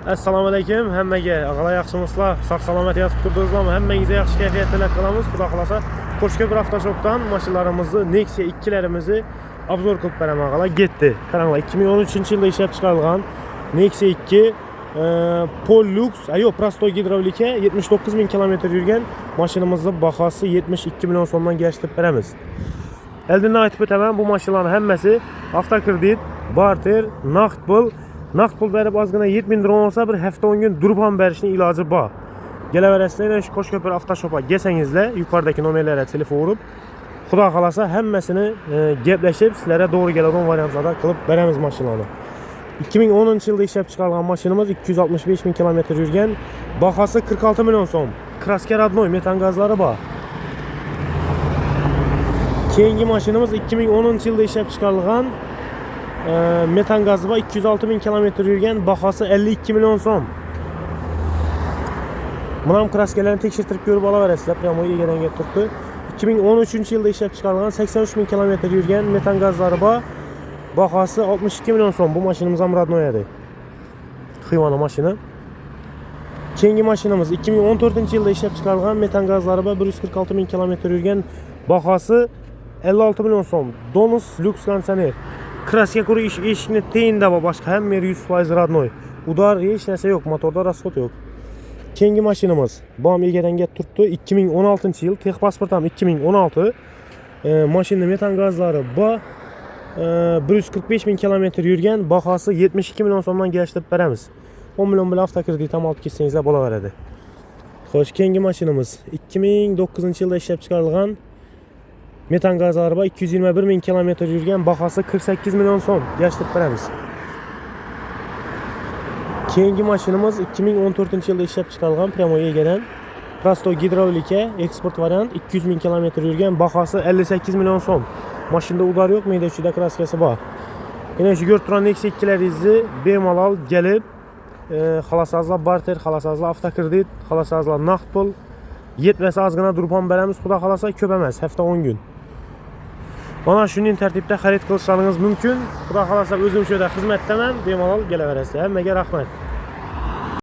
Assalomu alaykum hammaga. Ag'alay yaxshimisizlar? Sog'-salomat yotib turdingizlarmi? Hammangizga yaxshi kayfiyatda qilamiz. Xudo xolasa Qo'shko'pir avtoshopdan mashinalarimizni, Nexia 2larimizni obzor qilib beraman ag'alay. Getdi. Qaranglar, 2013-yilda ishlab chiqarilgan Nexia 2 Pollux, Prosto gidravlika 79.000 kilometr yurgan mashinamizning bahosi 72 million so'mdan gashtib beramiz. Eldindan aytib o'taman, bu mashinalarning hammasi avtokredit, barter, naqd pul berib ozgina 7000 dirham olsa bir hafta 10 kun durib ham berishning iloji bor. Kelaverasizlar, shu Qo'shko'pir avtoshopga kelsangizlar, yuqoridagi nomerlarga telefon urib, xudo xolasa hammasini gaplashib, sizlarga to'g'ri keladigan variantlarda qilib beramiz mashinani. 2010-yilda ishlab chiqarilgan mashinamiz 265 ming kilometr yurgan, bahosi 46 million so'm. Kraska родной, metan gazlari bor. Keyingi mashinamiz 2010-yilda ishlab chiqarilgan metan gazi bor, 206 ming kilometr yurgan, bahosi 52 million so'm. Buni ham kraskalarni tekshirtirib ko'rib olaverasizlar. Pramo egadan kelib turibdi. 2013-yilda ishlab chiqarilgan 83 ming kilometr yurgan metan gazlari bor. Bahosi 62 million so'm. Bu mashinamiz ham родной edi. Xiyona mashina. Keyingi mashinamiz 2014-yilda ishlab chiqarilgan metan gazlari bor, 146 ming kilometr yurgan, bahosi 56 million so'm. Donus Lux konditsioner. Kraska kuri eshikni teyinda bor, boshqa hamma 100% родной. Udar hech narsa yo'q, motorda rasxod yo'q. Keyingi mashinamiz bom egadan kelib turibdi. 2016-yil, texpasport ham 2016. Mashina metan gazlari bor. 145 ming kilometr yurgan, bahosi 72 million so'mdan gashtib beramiz. 10 million bilan avtokredit ham olib ketsangizlar bo'laveradi. Xo'sh, keyingi mashinamiz 2009-yilda ishlab chiqarilgan metan gazlari bor, 221 ming kilometr yurgan, bahosi 48 million so'm gashtib beramiz. Keyingi mashinamiz 2014-yilda ishlab chiqarilgan Pramo egadan Prosto gidravlika eksport variant, 200 ming kilometr yurgan, bahosi 58 million so'm. Mashinada udar yo'q, mayda ichida kraskasi bor. Yana shu ko'rib turgan Nexia 2laringizni bemalol kelib, xohlasangizlar barter, xohlasangizlar avtokredit, xohlasangizlar naqd pul, yetmasa ozgina durib ham beramiz. Xudo xolasa ko'p emas, hafta 10 kun. Mana shuning tartibda xarid qilishlaringiz mumkin. Xudo xolasa o'zim shu yerda xizmatdaman, bemalol kelaverasizlar. Hammaga rahmat.